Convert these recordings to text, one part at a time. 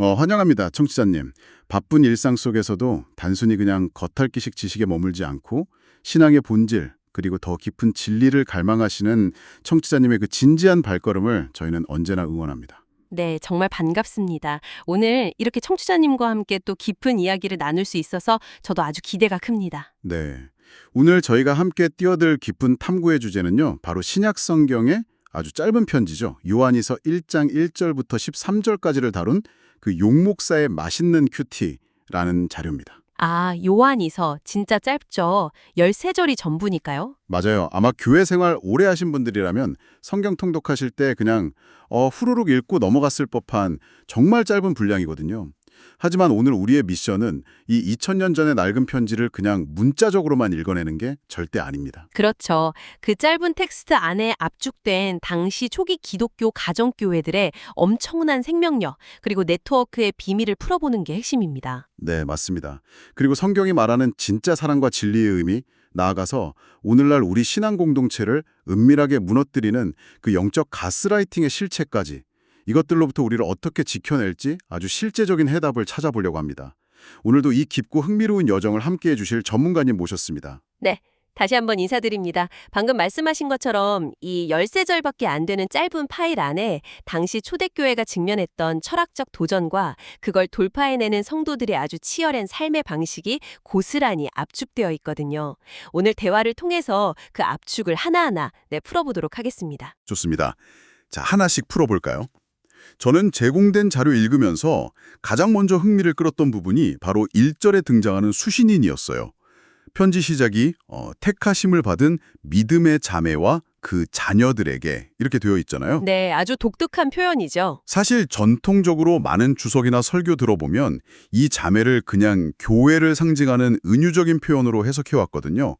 환영합니다, 청취자님. 바쁜 일상 속에서도 단순히 그냥 겉핥기식 지식에 머물지 않고 신앙의 본질, 그리고 더 깊은 진리를 갈망하시는 청취자님의 그 진지한 발걸음을 저희는 언제나 응원합니다. 네, 정말 반갑습니다. 오늘 이렇게 청취자님과 함께 또 깊은 이야기를 나눌 수 있어서 저도 아주 기대가 큽니다. 네. 오늘 저희가 함께 뛰어들 깊은 탐구의 주제는요, 바로 신약 성경의 아주 짧은 편지죠. 요한이서 1장 1절부터 13절까지를 다룬 그 용목사의 맛있는 큐티라는 자료입니다. 아, 요한이서 진짜 짧죠? 13절이 전부니까요. 맞아요. 아마 교회 생활 오래 하신 분들이라면 성경 통독하실 때 그냥 후루룩 읽고 넘어갔을 법한 정말 짧은 분량이거든요. 하지만 오늘 우리의 미션은 이 2000년 전의 낡은 편지를 그냥 문자적으로만 읽어내는 게 절대 아닙니다. 그렇죠. 그 짧은 텍스트 안에 압축된 당시 초기 기독교 가정교회들의 엄청난 생명력, 그리고 네트워크의 비밀을 풀어보는 게 핵심입니다. 네, 맞습니다. 그리고 성경이 말하는 진짜 사랑과 진리의 의미, 나아가서 오늘날 우리 신앙 공동체를 은밀하게 무너뜨리는 그 영적 가스라이팅의 실체까지, 이것들로부터 우리를 어떻게 지켜낼지 아주 실제적인 해답을 찾아보려고 합니다. 오늘도 이 깊고 흥미로운 여정을 함께해 주실 전문가님 모셨습니다. 네. 다시 한번 인사드립니다. 방금 말씀하신 것처럼 이 13절밖에 안 되는 짧은 파일 안에 당시 초대교회가 직면했던 철학적 도전과 그걸 돌파해내는 성도들의 아주 치열한 삶의 방식이 고스란히 압축되어 있거든요. 오늘 대화를 통해서 그 압축을 하나하나 풀어보도록 하겠습니다. 좋습니다. 자, 하나씩 풀어볼까요? 저는 제공된 자료 읽으면서 가장 먼저 흥미를 끌었던 부분이 바로 1절에 등장하는 수신인이었어요. 편지 시작이 택하심을 받은 믿음의 자매와 그 자녀들에게 이렇게 되어 있잖아요. 네, 아주 독특한 표현이죠. 사실 전통적으로 많은 주석이나 설교 들어보면 이 자매를 그냥 교회를 상징하는 은유적인 표현으로 해석해왔거든요.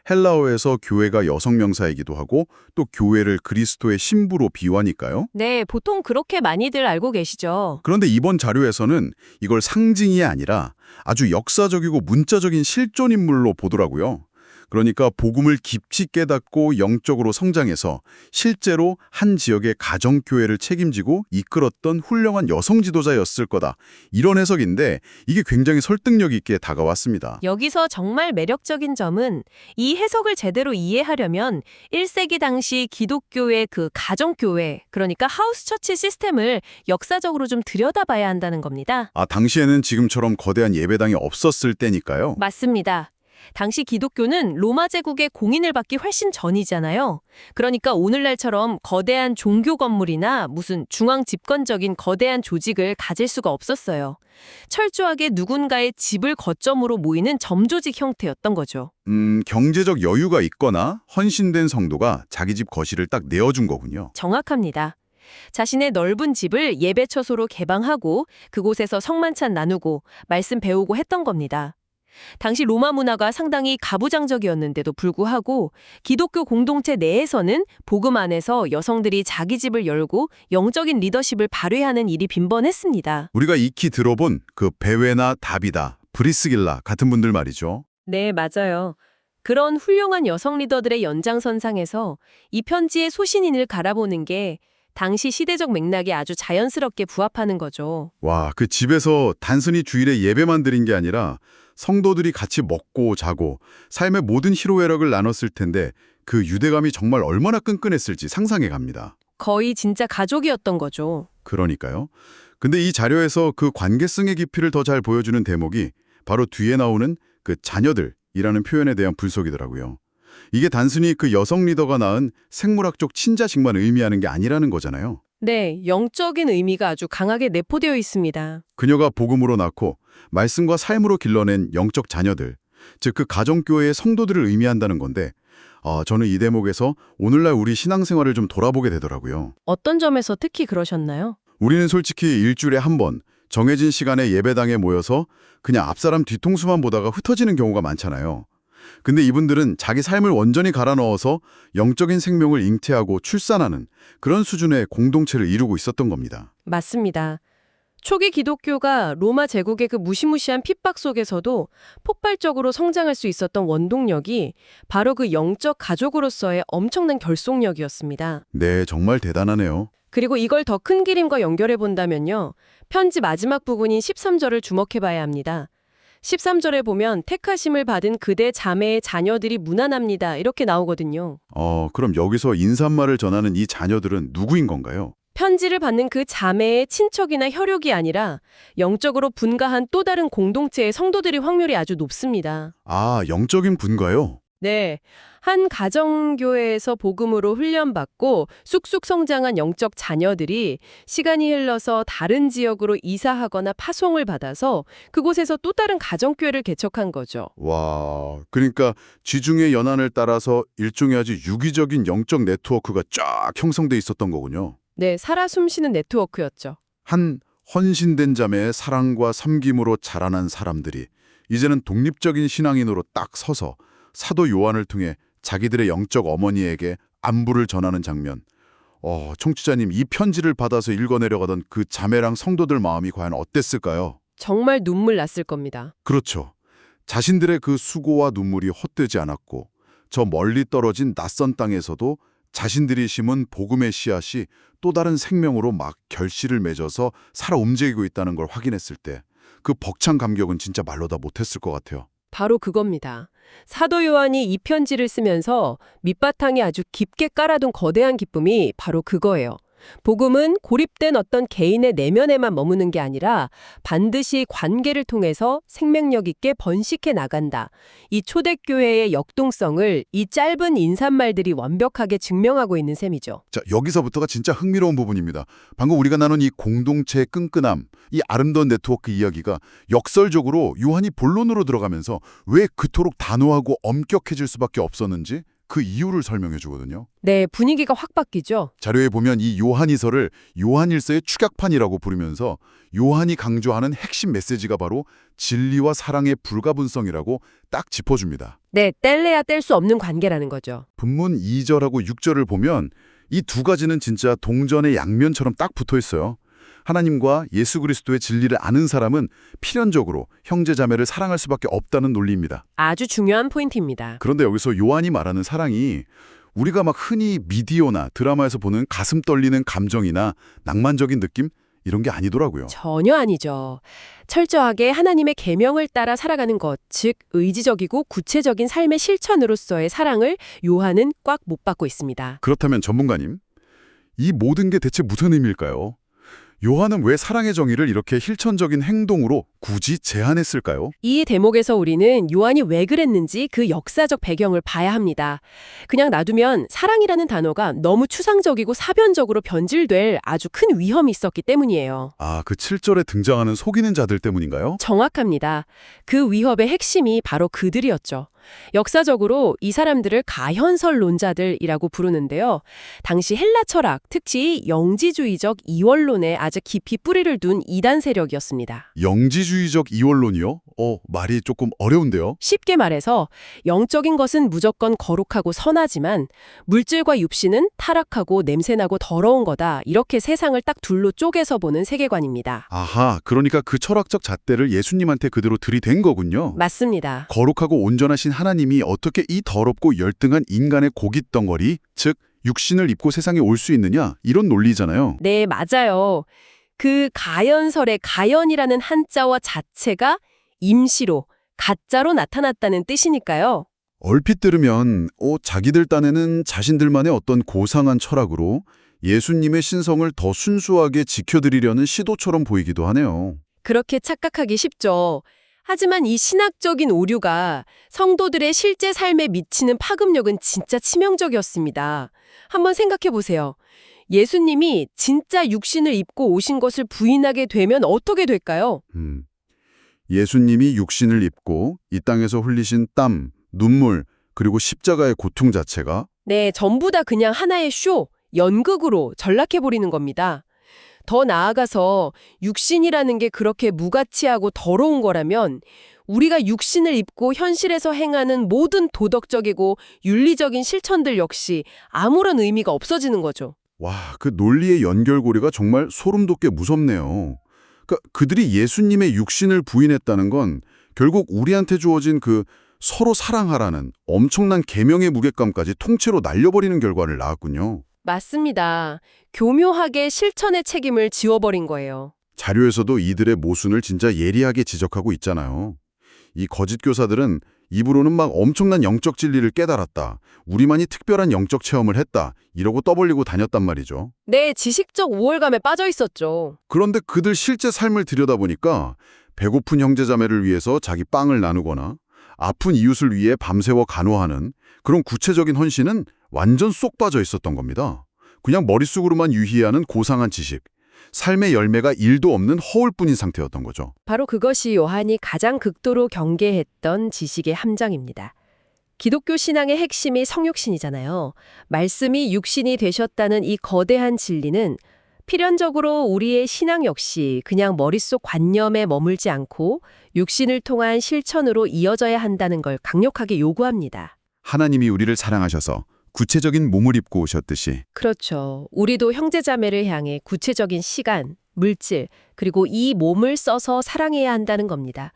헬라어에서 교회가 여성 명사이기도 하고 또 교회를 그리스도의 신부로 비유하니까요. 네, 보통 그렇게 많이들 알고 계시죠. 그런데 이번 자료에서는 이걸 상징이 아니라 아주 역사적이고 문자적인 실존 인물로 보더라고요. 그러니까 복음을 깊이 깨닫고 영적으로 성장해서 실제로 한 지역의 가정교회를 책임지고 이끌었던 훌륭한 여성 지도자였을 거다. 이런 해석인데 이게 굉장히 설득력 있게 다가왔습니다. 여기서 정말 매력적인 점은 이 해석을 제대로 이해하려면 1세기 당시 기독교의 그 가정교회, 그러니까 하우스처치 시스템을 역사적으로 좀 들여다봐야 한다는 겁니다. 당시에는 지금처럼 거대한 예배당이 없었을 때니까요. 맞습니다. 당시 기독교는 로마 제국의 공인을 받기 훨씬 전이잖아요. 그러니까 오늘날처럼 거대한 종교 건물이나 무슨 중앙 집권적인 거대한 조직을 가질 수가 없었어요. 철저하게 누군가의 집을 거점으로 모이는 점조직 형태였던 거죠. 경제적 여유가 있거나 헌신된 성도가 자기 집 거실을 딱 내어준 거군요. 정확합니다. 자신의 넓은 집을 예배처소로 개방하고 그곳에서 성만찬 나누고 말씀 배우고 했던 겁니다. 당시 로마 문화가 상당히 가부장적이었는데도 불구하고 기독교 공동체 내에서는 복음 안에서 여성들이 자기 집을 열고 영적인 리더십을 발휘하는 일이 빈번했습니다. 우리가 익히 들어본 그 베웨나 다비다, 브리스길라 같은 분들 말이죠. 네, 맞아요. 그런 훌륭한 여성 리더들의 연장선상에서 이 편지의 소신인을 갈아보는 게 당시 시대적 맥락에 아주 자연스럽게 부합하는 거죠. 와, 그 집에서 단순히 주일에 예배만 드린 게 아니라 성도들이 같이 먹고 자고 삶의 모든 희로애락을 나눴을 텐데 그 유대감이 정말 얼마나 끈끈했을지 상상해 갑니다. 거의 진짜 가족이었던 거죠. 그러니까요. 근데 이 자료에서 그 관계성의 깊이를 더 잘 보여주는 대목이 바로 뒤에 나오는 그 자녀들이라는 표현에 대한 분석이더라고요. 이게 단순히 그 여성 리더가 낳은 생물학적 친자식만 의미하는 게 아니라는 거잖아요. 네, 영적인 의미가 아주 강하게 내포되어 있습니다. 그녀가 복음으로 낳고 말씀과 삶으로 길러낸 영적 자녀들, 즉 그 가정교회의 성도들을 의미한다는 건데 저는 이 대목에서 오늘날 우리 신앙생활을 좀 돌아보게 되더라고요. 어떤 점에서 특히 그러셨나요? 우리는 솔직히 일주일에 한 번 정해진 시간에 예배당에 모여서 그냥 앞사람 뒤통수만 보다가 흩어지는 경우가 많잖아요. 근데 이분들은 자기 삶을 온전히 갈아 넣어서 영적인 생명을 잉태하고 출산하는 그런 수준의 공동체를 이루고 있었던 겁니다. 맞습니다. 초기 기독교가 로마 제국의 그 무시무시한 핍박 속에서도 폭발적으로 성장할 수 있었던 원동력이 바로 그 영적 가족으로서의 엄청난 결속력이었습니다. 네, 정말 대단하네요. 그리고 이걸 더 큰 그림과 연결해 본다면요. 편지 마지막 부분인 13절을 주목해 봐야 합니다. 13절에 보면 택하심을 받은 그대 자매의 자녀들이 무난합니다. 이렇게 나오거든요. 그럼 여기서 인사말을 전하는 이 자녀들은 누구인 건가요? 편지를 받는 그 자매의 친척이나 혈육이 아니라 영적으로 분가한 또 다른 공동체의 성도들이 확률이 아주 높습니다. 아, 영적인 분가요? 네. 한 가정교회에서 복음으로 훈련받고 쑥쑥 성장한 영적 자녀들이 시간이 흘러서 다른 지역으로 이사하거나 파송을 받아서 그곳에서 또 다른 가정교회를 개척한 거죠. 와, 그러니까 지중해 연안을 따라서 일종의 아주 유기적인 영적 네트워크가 쫙 형성돼 있었던 거군요. 네, 살아 숨쉬는 네트워크였죠. 한 헌신된 자매의 사랑과 섬김으로 자라난 사람들이 이제는 독립적인 신앙인으로 딱 서서 사도 요한을 통해 자기들의 영적 어머니에게 안부를 전하는 장면. 청취자님, 이 편지를 받아서 읽어내려가던 그 자매랑 성도들 마음이 과연 어땠을까요? 정말 눈물 났을 겁니다. 그렇죠. 자신들의 그 수고와 눈물이 헛되지 않았고 저 멀리 떨어진 낯선 땅에서도 자신들이 심은 복음의 씨앗이 또 다른 생명으로 막 결실을 맺어서 살아 움직이고 있다는 걸 확인했을 때 그 벅찬 감격은 진짜 말로 다 못했을 것 같아요. 바로 그겁니다. 사도 요한이 이 편지를 쓰면서 밑바탕에 아주 깊게 깔아둔 거대한 기쁨이 바로 그거예요. 복음은 고립된 어떤 개인의 내면에만 머무는 게 아니라 반드시 관계를 통해서 생명력 있게 번식해 나간다. 이 초대교회의 역동성을 이 짧은 인사말들이 완벽하게 증명하고 있는 셈이죠. 자, 여기서부터가 진짜 흥미로운 부분입니다. 방금 우리가 나눈 이 공동체의 끈끈함, 이 아름다운 네트워크 이야기가 역설적으로 요한이 본론으로 들어가면서 왜 그토록 단호하고 엄격해질 수밖에 없었는지 그 이유를 설명해 주거든요. 네, 분위기가 확 바뀌죠. 자료에 보면 이 요한일서를 요한일서의 축약판이라고 부르면서 요한이 강조하는 핵심 메시지가 바로 진리와 사랑의 불가분성이라고 딱 짚어줍니다. 네, 뗄래야 뗄 수 없는 관계라는 거죠. 본문 2절하고 6절을 보면 이 두 가지는 진짜 동전의 양면처럼 딱 붙어 있어요. 하나님과 예수 그리스도의 진리를 아는 사람은 필연적으로 형제자매를 사랑할 수밖에 없다는 논리입니다. 아주 중요한 포인트입니다. 그런데 여기서 요한이 말하는 사랑이 우리가 막 흔히 미디어나 드라마에서 보는 가슴 떨리는 감정이나 낭만적인 느낌? 이런 게 아니더라고요. 전혀 아니죠. 철저하게 하나님의 계명을 따라 살아가는 것, 즉 의지적이고 구체적인 삶의 실천으로서의 사랑을 요한은 꽉 못 받고 있습니다. 그렇다면 전문가님, 이 모든 게 대체 무슨 의미일까요? 요한은 왜 사랑의 정의를 이렇게 실천적인 행동으로 굳이 제한했을까요? 이 대목에서 우리는 요한이 왜 그랬는지 그 역사적 배경을 봐야 합니다. 그냥 놔두면 사랑이라는 단어가 너무 추상적이고 사변적으로 변질될 아주 큰 위험이 있었기 때문이에요. 아, 그 7절에 등장하는 속이는 자들 때문인가요? 정확합니다. 그 위협의 핵심이 바로 그들이었죠. 역사적으로 이 사람들을 가현설론자들이라고 부르는데요. 당시 헬라 철학, 특히 영지주의적 이원론에 아주 깊이 뿌리를 둔 이단 세력이었습니다. 영지주의적 이원론이요? 말이 조금 어려운데요? 쉽게 말해서 영적인 것은 무조건 거룩하고 선하지만 물질과 육신은 타락하고 냄새나고 더러운 거다. 이렇게 세상을 딱 둘로 쪼개서 보는 세계관입니다. 아하, 그러니까 그 철학적 잣대를 예수님한테 그대로 들이댄 거군요. 맞습니다. 거룩하고 온전하신 하나님이 어떻게 이 더럽고 열등한 인간의 고깃덩어리, 즉 육신을 입고 세상에 올 수 있느냐, 이런 논리잖아요. 네, 맞아요. 그 가연설의 가연이라는 한자와 자체가 임시로, 가짜로 나타났다는 뜻이니까요. 얼핏 들으면 자기들 딴에는 자신들만의 어떤 고상한 철학으로 예수님의 신성을 더 순수하게 지켜드리려는 시도처럼 보이기도 하네요. 그렇게 착각하기 쉽죠. 하지만 이 신학적인 오류가 성도들의 실제 삶에 미치는 파급력은 진짜 치명적이었습니다. 한번 생각해 보세요. 예수님이 진짜 육신을 입고 오신 것을 부인하게 되면 어떻게 될까요? 예수님이 육신을 입고 이 땅에서 흘리신 땀, 눈물, 그리고 십자가의 고통 자체가 네, 전부 다 그냥 하나의 쇼, 연극으로 전락해버리는 겁니다. 더 나아가서 육신이라는 게 그렇게 무가치하고 더러운 거라면 우리가 육신을 입고 현실에서 행하는 모든 도덕적이고 윤리적인 실천들 역시 아무런 의미가 없어지는 거죠. 와, 그 논리의 연결고리가 정말 소름 돋게 무섭네요. 그러니까 그들이 예수님의 육신을 부인했다는 건 결국 우리한테 주어진 그 서로 사랑하라는 엄청난 계명의 무게감까지 통째로 날려버리는 결과를 낳았군요. 맞습니다. 교묘하게 실천의 책임을 지워버린 거예요. 자료에서도 이들의 모순을 진짜 예리하게 지적하고 있잖아요. 이 거짓 교사들은 입으로는 막 엄청난 영적 진리를 깨달았다. 우리만이 특별한 영적 체험을 했다. 이러고 떠벌리고 다녔단 말이죠. 네, 지식적 우월감에 빠져 있었죠. 그런데 그들 실제 삶을 들여다보니까 배고픈 형제자매를 위해서 자기 빵을 나누거나 아픈 이웃을 위해 밤새워 간호하는 그런 구체적인 헌신은 완전 쏙 빠져 있었던 겁니다. 그냥 머릿속으로만 유희하는 고상한 지식, 삶의 열매가 1도 없는 허울뿐인 상태였던 거죠. 바로 그것이 요한이 가장 극도로 경계했던 지식의 함정입니다. 기독교 신앙의 핵심이 성육신이잖아요. 말씀이 육신이 되셨다는 이 거대한 진리는 필연적으로 우리의 신앙 역시 그냥 머릿속 관념에 머물지 않고 육신을 통한 실천으로 이어져야 한다는 걸 강력하게 요구합니다. 하나님이 우리를 사랑하셔서 구체적인 몸을 입고 오셨듯이 그렇죠. 우리도 형제자매를 향해 구체적인 시간, 물질, 그리고 이 몸을 써서 사랑해야 한다는 겁니다.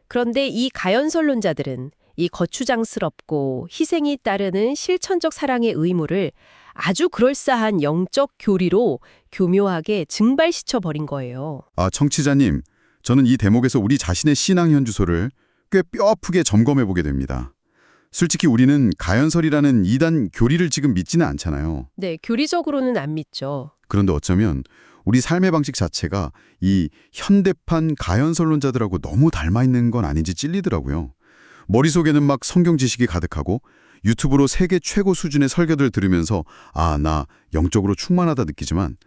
그런데 이 가연설론자들은 이 거추장스럽고 희생이 따르는 실천적 사랑의 의무를 아주 그럴싸한 영적 교리로 교묘하게 증발시켜버린 거예요. 청취자님, 저는 이 대목에서 우리 자신의 신앙 현주소를 꽤 뼈아프게 점검해보게 됩니다. 솔직히 우리는 가연설이라는 이단 교리를 지금 믿지는 않잖아요. 네, 교리적으로는 안 믿죠. 그런데 어쩌면 우리 삶의 방식 자체가 이 현대판 가연설론자들하고 너무 닮아 있는 건 아닌지 찔리더라고요. 머릿속에는 막 성경 지식이 가득하고 유튜브로 세계 최고 수준의 설교들 들으면서 나 영적으로 충만하다 느끼지만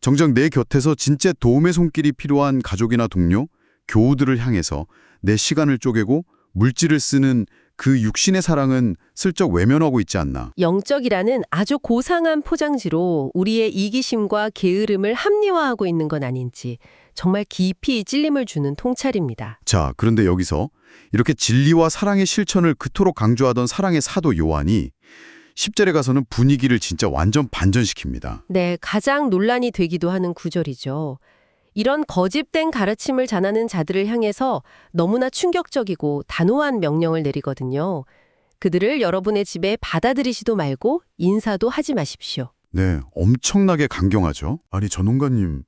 정작 내 곁에서 진짜 도움의 손길이 필요한 가족이나 동료, 교우들을 향해서 내 시간을 쪼개고 물질을 쓰는 그 육신의 사랑은 슬쩍 외면하고 있지 않나. 영적이라는 아주 고상한 포장지로 우리의 이기심과 게으름을 합리화하고 있는 건 아닌지 정말 깊이 찔림을 주는 통찰입니다. 자, 그런데 여기서 이렇게 진리와 사랑의 실천을 그토록 강조하던 사랑의 사도 요한이 10절에 가서는 분위기를 진짜 완전 반전시킵니다. 네, 가장 논란이 되기도 하는 구절이죠. 이런 거짓된 가르침을 전하는 자들을 향해서 너무나 충격적이고 단호한 명령을 내리거든요. 그들을 여러분의 집에 받아들이지도 말고 인사도 하지 마십시오. 네, 엄청나게 강경하죠. 아니, 전문가님,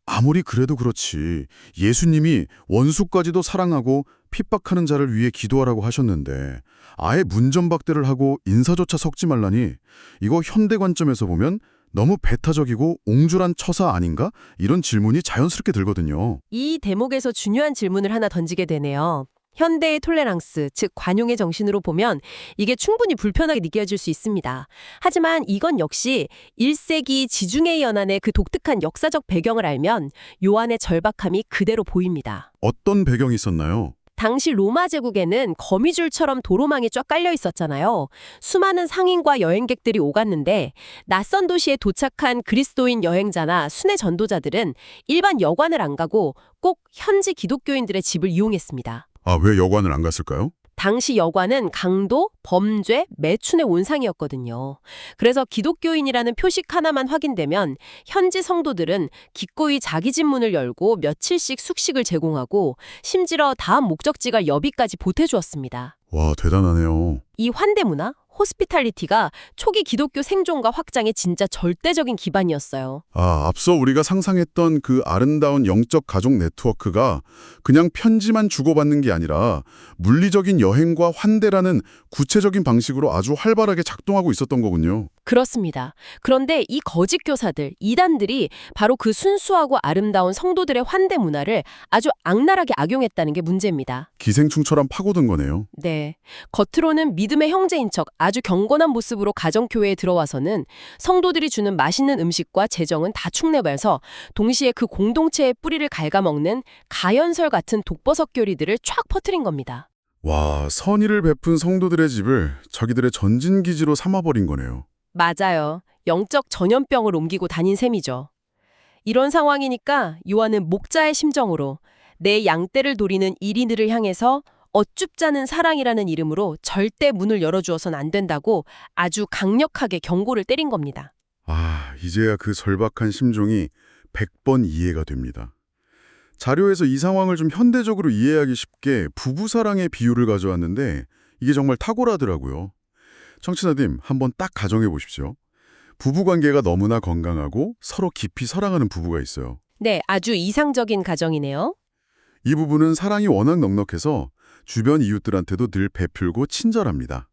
아무리 그래도 그렇지 예수님이 원수까지도 사랑하고 핍박하는 자를 위해 기도하라고 하셨는데 아예 문전박대를 하고 인사조차 섞지 말라니 이거 현대 관점에서 보면 너무 배타적이고 옹졸한 처사 아닌가? 이런 질문이 자연스럽게 들거든요. 이 대목에서 중요한 질문을 하나 던지게 되네요. 현대의 톨레랑스, 즉 관용의 정신으로 보면 이게 충분히 불편하게 느껴질 수 있습니다. 하지만 이건 역시 1세기 지중해 연안의 그 독특한 역사적 배경을 알면 요한의 절박함이 그대로 보입니다. 어떤 배경이 있었나요? 당시 로마 제국에는 거미줄처럼 도로망이 쫙 깔려 있었잖아요. 수많은 상인과 여행객들이 오갔는데 낯선 도시에 도착한 그리스도인 여행자나 순회 전도자들은 일반 여관을 안 가고 꼭 현지 기독교인들의 집을 이용했습니다. 왜 여관을 안 갔을까요? 당시 여관은 강도, 범죄, 매춘의 온상이었거든요. 그래서 기독교인이라는 표식 하나만 확인되면 현지 성도들은 기꺼이 자기 집 문을 열고 며칠씩 숙식을 제공하고 심지어 다음 목적지가 여비까지 보태주었습니다. 와, 대단하네요. 이 환대 문화, 호스피탈리티가 초기 기독교 생존과 확장의 진짜 절대적인 기반이었어요. 앞서 우리가 상상했던 그 아름다운 영적 가족 네트워크가 그냥 편지만 주고받는 게 아니라 물리적인 여행과 환대라는 구체적인 방식으로 아주 활발하게 작동하고 있었던 거군요. 그렇습니다. 그런데 이 거짓 교사들, 이단들이 바로 그 순수하고 아름다운 성도들의 환대 문화를 아주 악랄하게 악용했다는 게 문제입니다. 기생충처럼 파고든 거네요. 네. 겉으로는 믿음의 형제인 척 아주 경건한 모습으로 가정교회에 들어와서는 성도들이 주는 맛있는 음식과 재정은 다 축내면서 동시에 그 공동체의 뿌리를 갉아먹는 가연설 같은 독버섯 교리들을 쫙 퍼뜨린 겁니다. 와, 선의를 베푼 성도들의 집을 자기들의 전진기지로 삼아버린 거네요. 맞아요. 영적 전염병을 옮기고 다닌 셈이죠. 이런 상황이니까 요한은 목자의 심정으로 내 양떼를 노리는 이리들을 향해서 어쭙자는 사랑이라는 이름으로 절대 문을 열어주어선 안 된다고 아주 강력하게 경고를 때린 겁니다. 이제야 그 절박한 심정이 100번 이해가 됩니다. 자료에서 이 상황을 좀 현대적으로 이해하기 쉽게 부부사랑의 비유를 가져왔는데 이게 정말 탁월하더라고요. 청취자님, 한번 딱 가정해 보십시오. 부부관계가 너무나 건강하고 서로 깊이 사랑하는 부부가 있어요. 네, 아주 이상적인 가정이네요. 이 부부는 사랑이 워낙 넉넉해서 주변 이웃들한테도 늘 베풀고 친절합니다.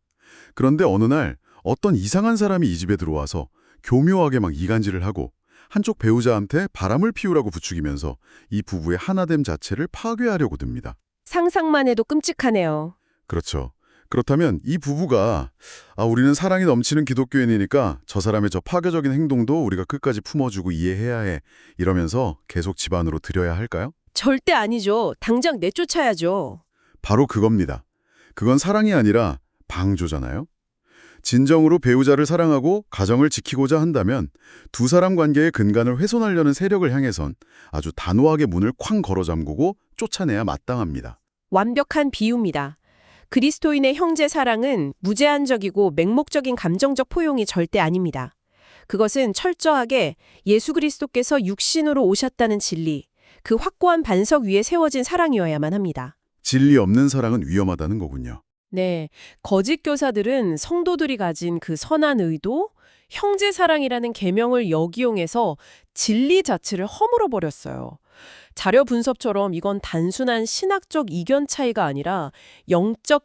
그런데 어느 날 어떤 이상한 사람이 이 집에 들어와서 교묘하게 막 이간질을 하고 한쪽 배우자한테 바람을 피우라고 부추기면서 이 부부의 하나됨 자체를 파괴하려고 듭니다. 상상만 해도 끔찍하네요. 그렇죠. 그렇다면 이 부부가 우리는 사랑이 넘치는 기독교인이니까 저 사람의 저 파괴적인 행동도 우리가 끝까지 품어주고 이해해야 해. 이러면서 계속 집안으로 들여야 할까요? 절대 아니죠. 당장 내쫓아야죠. 바로 그겁니다. 그건 사랑이 아니라 방조잖아요. 진정으로 배우자를 사랑하고 가정을 지키고자 한다면 두 사람 관계의 근간을 훼손하려는 세력을 향해선 아주 단호하게 문을 쾅 걸어 잠그고 쫓아내야 마땅합니다. 완벽한 비유입니다. 그리스도인의 형제 사랑은 무제한적이고 맹목적인 감정적 포용이 절대 아닙니다. 그것은 철저하게 예수 그리스도께서 육신으로 오셨다는 진리, 그 확고한 반석 위에 세워진 사랑이어야만 합니다. 진리 없는 사랑은 위험하다는 거군요. 네, 거짓 교사들은 성도들이 가진 그 선한 의도, 형제 사랑이라는 계명을 역이용해서 진리 자체를 허물어 버렸어요. 자료 분석처럼 이건 단순한 신학적 이견 차이가 아니라 영적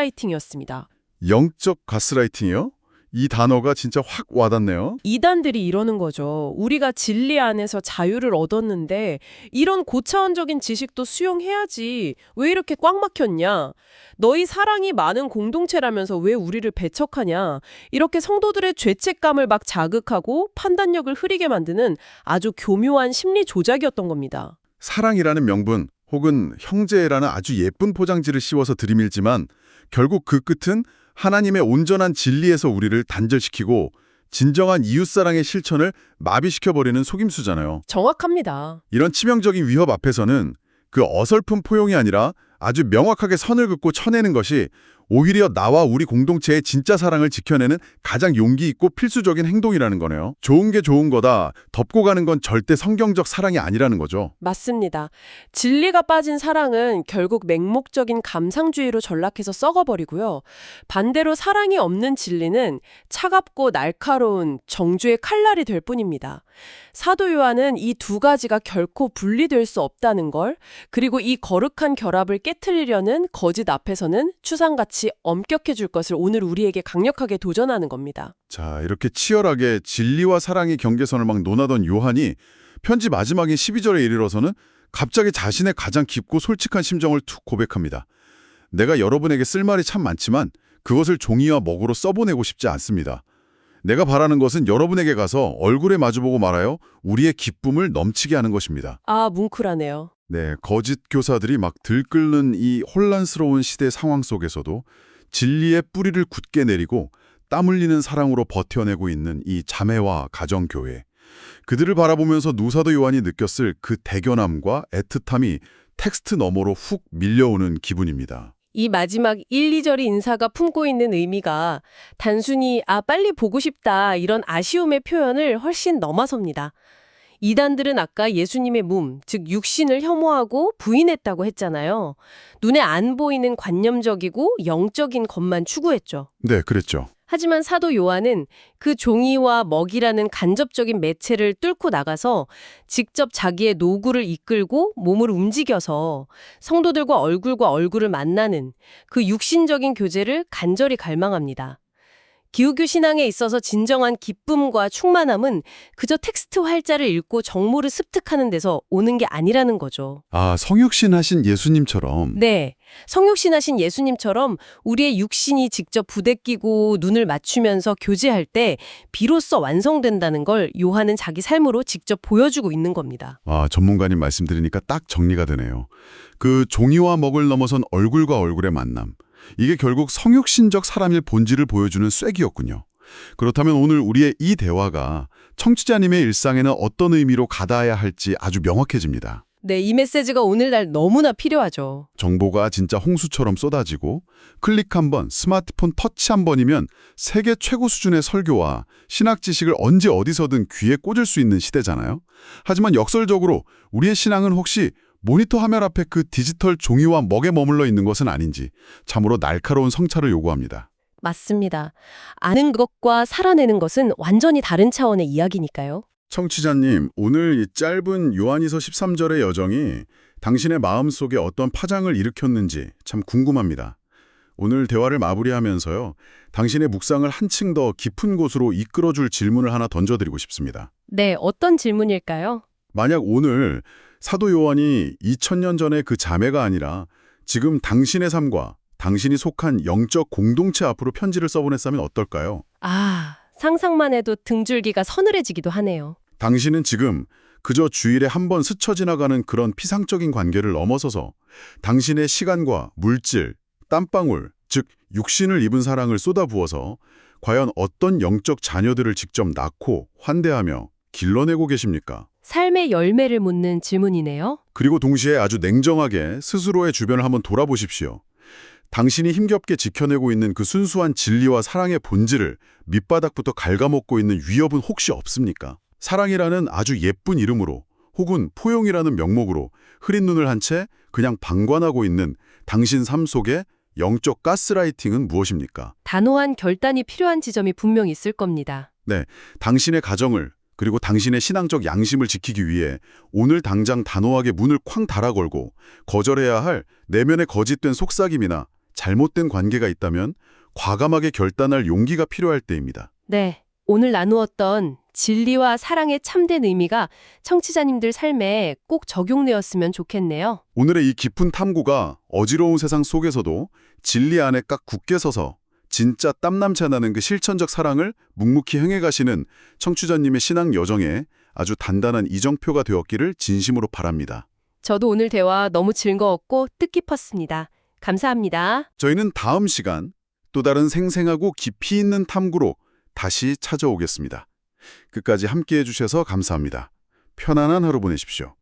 가스라이팅이었습니다. 영적 가스라이팅이요? 이 단어가 진짜 확 와닿네요. 이단들이 이러는 거죠. 우리가 진리 안에서 자유를 얻었는데 이런 고차원적인 지식도 수용해야지. 왜 이렇게 꽉 막혔냐? 너희 사랑이 많은 공동체라면서 왜 우리를 배척하냐? 이렇게 성도들의 죄책감을 막 자극하고 판단력을 흐리게 만드는 아주 교묘한 심리 조작이었던 겁니다. 사랑이라는 명분 혹은 형제라는 아주 예쁜 포장지를 씌워서 들이밀지만 결국 그 끝은 하나님의 온전한 진리에서 우리를 단절시키고 진정한 이웃사랑의 실천을 마비시켜버리는 속임수잖아요. 정확합니다. 이런 치명적인 위협 앞에서는 그 어설픈 포용이 아니라 아주 명확하게 선을 긋고 쳐내는 것이 오히려 나와 우리 공동체의 진짜 사랑을 지켜내는 가장 용기 있고 필수적인 행동이라는 거네요. 좋은 게 좋은 거다. 덮고 가는 건 절대 성경적 사랑이 아니라는 거죠. 맞습니다. 진리가 빠진 사랑은 결국 맹목적인 감상주의로 전락해서 썩어버리고요. 반대로 사랑이 없는 진리는 차갑고 날카로운 정죄의 칼날이 될 뿐입니다. 사도 요한은 이 두 가지가 결코 분리될 수 없다는 걸, 그리고 이 거룩한 결합을 깨트리려는 거짓 앞에서는 추상같이 엄격해 줄 것을 오늘 우리에게 강력하게 도전하는 겁니다. 자, 이렇게 치열하게 진리와 사랑의 경계선을 막 논하던 요한이 편지 마지막인 12절에 이르러서는 갑자기 자신의 가장 깊고 솔직한 심정을 툭 고백합니다. 내가 여러분에게 쓸 말이 참 많지만 그것을 종이와 먹으로 써보내고 싶지 않습니다. 내가 바라는 것은 여러분에게 가서 얼굴에 마주보고 말하여 우리의 기쁨을 넘치게 하는 것입니다. 아, 뭉클하네요. 네, 거짓 교사들이 막 들끓는 이 혼란스러운 시대 상황 속에서도 진리의 뿌리를 굳게 내리고 땀 흘리는 사랑으로 버텨내고 있는 이 자매와 가정교회. 그들을 바라보면서 누사도 요한이 느꼈을 그 대견함과 애틋함이 텍스트 너머로 훅 밀려오는 기분입니다. 이 마지막 1, 2절의 인사가 품고 있는 의미가 단순히 빨리 보고 싶다 이런 아쉬움의 표현을 훨씬 넘어섭니다. 이단들은 아까 예수님의 몸, 즉 육신을 혐오하고 부인했다고 했잖아요. 눈에 안 보이는 관념적이고 영적인 것만 추구했죠. 네, 그랬죠. 하지만 사도 요한은 그 종이와 먹이라는 간접적인 매체를 뚫고 나가서 직접 자기의 노구를 이끌고 몸을 움직여서 성도들과 얼굴을 만나는 그 육신적인 교제를 간절히 갈망합니다. 기독교 신앙에 있어서 진정한 기쁨과 충만함은 그저 텍스트 활자를 읽고 정보를 습득하는 데서 오는 게 아니라는 거죠. 아, 성육신 하신 예수님처럼. 네, 성육신하신 예수님처럼 우리의 육신이 직접 부대끼고 눈을 맞추면서 교제할 때 비로소 완성된다는 걸 요한은 자기 삶으로 직접 보여주고 있는 겁니다. 아, 전문가님 말씀 들으니까 딱 정리가 되네요. 그 종이와 먹을 넘어선 얼굴과 얼굴의 만남. 이게 결국 성육신적 사람일 본질을 보여주는 쐐기였군요. 그렇다면 오늘 우리의 이 대화가 청취자님의 일상에는 어떤 의미로 가닿아야 할지 아주 명확해집니다. 네, 이 메시지가 오늘날 너무나 필요하죠. 정보가 진짜 홍수처럼 쏟아지고 클릭 한 번, 스마트폰 터치 한 번이면 세계 최고 수준의 설교와 신학 지식을 언제 어디서든 귀에 꽂을 수 있는 시대잖아요. 하지만 역설적으로 우리의 신앙은 혹시 모니터 화면 앞에 그 디지털 종이와 먹에 머물러 있는 것은 아닌지 참으로 날카로운 성찰을 요구합니다. 맞습니다. 아는 것과 살아내는 것은 완전히 다른 차원의 이야기니까요. 청취자님, 오늘 이 짧은 요한이서 13절의 여정이 당신의 마음속에 어떤 파장을 일으켰는지 참 궁금합니다. 오늘 대화를 마무리하면서요, 당신의 묵상을 한층 더 깊은 곳으로 이끌어줄 질문을 하나 던져드리고 싶습니다. 네, 어떤 질문일까요? 만약 오늘 사도 요한이 2000년 전의 그 자매가 아니라 지금 당신의 삶과 당신이 속한 영적 공동체 앞으로 편지를 써보냈다면 어떨까요? 상상만 해도 등줄기가 서늘해지기도 하네요. 당신은 지금 그저 주일에 한 번 스쳐 지나가는 그런 피상적인 관계를 넘어서서 당신의 시간과 물질, 땀방울, 즉 육신을 입은 사랑을 쏟아부어서 과연 어떤 영적 자녀들을 직접 낳고 환대하며 길러내고 계십니까? 삶의 열매를 묻는 질문이네요. 그리고 동시에 아주 냉정하게 스스로의 주변을 한번 돌아보십시오. 당신이 힘겹게 지켜내고 있는 그 순수한 진리와 사랑의 본질을 밑바닥부터 갉아먹고 있는 위협은 혹시 없습니까? 사랑이라는 아주 예쁜 이름으로 혹은 포용이라는 명목으로 흐린 눈을 한 채 그냥 방관하고 있는 당신 삶 속에 영적 가스라이팅은 무엇입니까? 단호한 결단이 필요한 지점이 분명 있을 겁니다. 네, 당신의 가정을 그리고 당신의 신앙적 양심을 지키기 위해 오늘 당장 단호하게 문을 쾅 닫아 걸고 거절해야 할 내면의 거짓된 속삭임이나 잘못된 관계가 있다면 과감하게 결단할 용기가 필요할 때입니다. 네, 오늘 나누었던 진리와 사랑의 참된 의미가 청취자님들 삶에 꼭 적용되었으면 좋겠네요. 오늘의 이 깊은 탐구가 어지러운 세상 속에서도 진리 안에 깍 굳게 서서 진짜 땀남차 나는 그 실천적 사랑을 묵묵히 행해가시는 청취자님의 신앙 여정에 아주 단단한 이정표가 되었기를 진심으로 바랍니다. 저도 오늘 대화 너무 즐거웠고 뜻깊었습니다. 감사합니다. 저희는 다음 시간 또 다른 생생하고 깊이 있는 탐구로 다시 찾아오겠습니다. 끝까지 함께해 주셔서 감사합니다. 편안한 하루 보내십시오.